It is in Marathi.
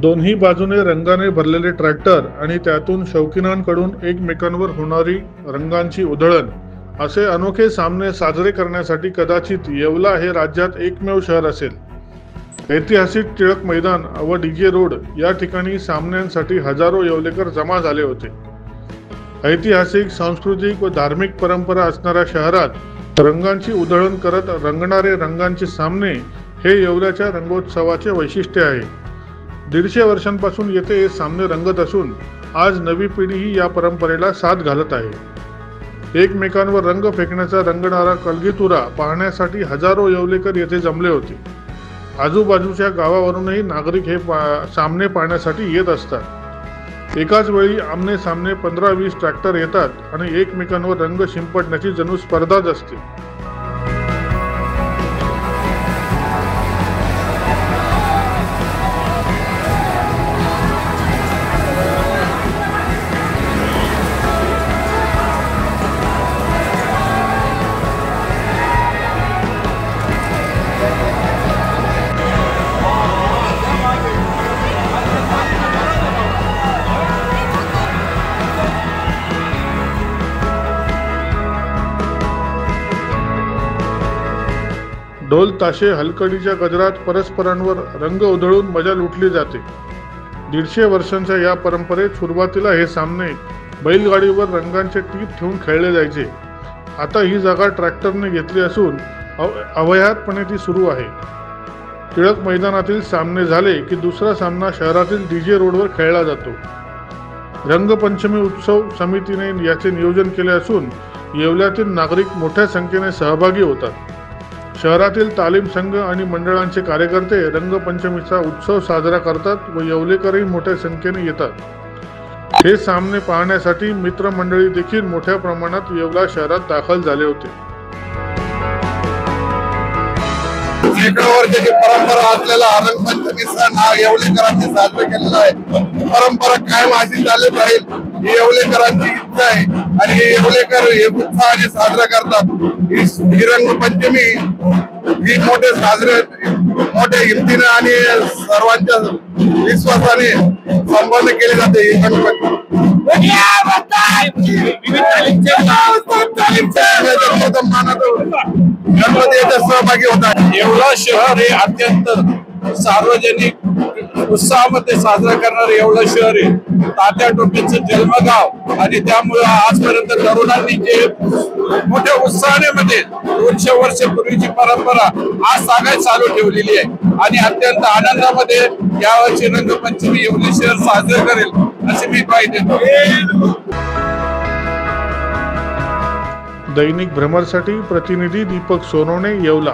दोन्ही बाजूने रंगाने भरलेले ट्रॅक्टर आणि त्यातून शौकीनांकडून एकमेकांवर होणारी रंगांची उधळण असे अनोखे सामने साजरे करण्यासाठी कदाचित येवला हे राज्यात एकमेव शहर असेल। ऐतिहासिक टिळक मैदान व डीजे रोड या ठिकाणी सामन्यांसाठी हजारो येवलेकर जमा झाले होते। ऐतिहासिक, सांस्कृतिक व धार्मिक परंपरा असणाऱ्या शहरात रंगांची उधळण करत रंगणारे रंगांचे सामने हे येवल्याच्या रंगोत्सवाचे वैशिष्ट्य आहे। 150 वर्षांपासून येथे हे सामने रंगत असून आज नवी पिढीही या परंपरेला साथ घालत आहे। एकमेकांवर रंग फेकण्याचा रंगणारा कलगीतुरा पाहण्यासाठी हजारो येवलेकर येथे जमले होते। आजूबाजूच्या गावावरूनही नागरिक हे सामने पाहण्यासाठी येत असतात। एकाच वेळी आमने सामने 15-20 ट्रॅक्टर येतात आणि एकमेकांवर रंग शिंपडण्याची जणू स्पर्धाच असते। ढोल ताशे हलकडीच्या गजरात परस्परांवर रंग उधळून मजा लुटली जाते। 150 वर्षांच्या या परंपरेत सुरुवातीला हे सामने बैलगाडीवर रंगांचे टीप ठेवून खेळले जायचे। आता ही जागा ट्रॅक्टरने घेतली असून अवयातपणे ती सुरू आहे। टिळक मैदानातील सामने झाले की दुसरा सामना शहरातील डीजे रोडवर खेळला जातो। रंगपंचमी उत्सव समितीने याचे नियोजन केले असून येवल्यातील नागरिक मोठ्या संख्येने सहभागी होतात। शहरातील तालीम संघ आणि मंडळांचे कार्यकर्ते रंगपंचमीचा उत्सव साजरा करतात व येवलेकरही मोठ्या संख्येने येतात। हे सामने पाहण्यासाठी मित्रमंडळी देखील मोठ्या प्रमाणात येवला शहरात दाखल झाले होते। शेकडो परंपरा असलेला रंगपंचमी सण हा येवलेकरांनी साजरा केलेला आहे। परंपरा कायम अशी चालत राहील ही येवलेकरांची इच्छा आहे आणि येवलेकर हे उत्साहाने साजरा करतात। ही रंगपंचमी ही मोठ्या हिमतीने आणि सर्वांच्या विश्वासाने संपन्न केली जाते। ही गणपतीच्या सहभागी होतात। येवला शहर हे अत्यंत सार्वजनिक उत्साहामध्ये साजरा करणारे येवला शहर आहे। तात्या टोपेचं जन्मगाव आणि त्यामुळे आजपर्यंत तरुणांनी जे मोठ्या उत्साहाने 200 वर्षापूर्वीची परंपरा आज सांगायला चालू ठेवलेली आहे आणि अत्यंत आनंदामध्ये यावर्षी रंगपंचमी येवले शहर साजरे करेल असे मी ग्वाही देतो। दैनिक भ्रमरसाठी प्रतिनिधी दीपक सोनवणे, येवला।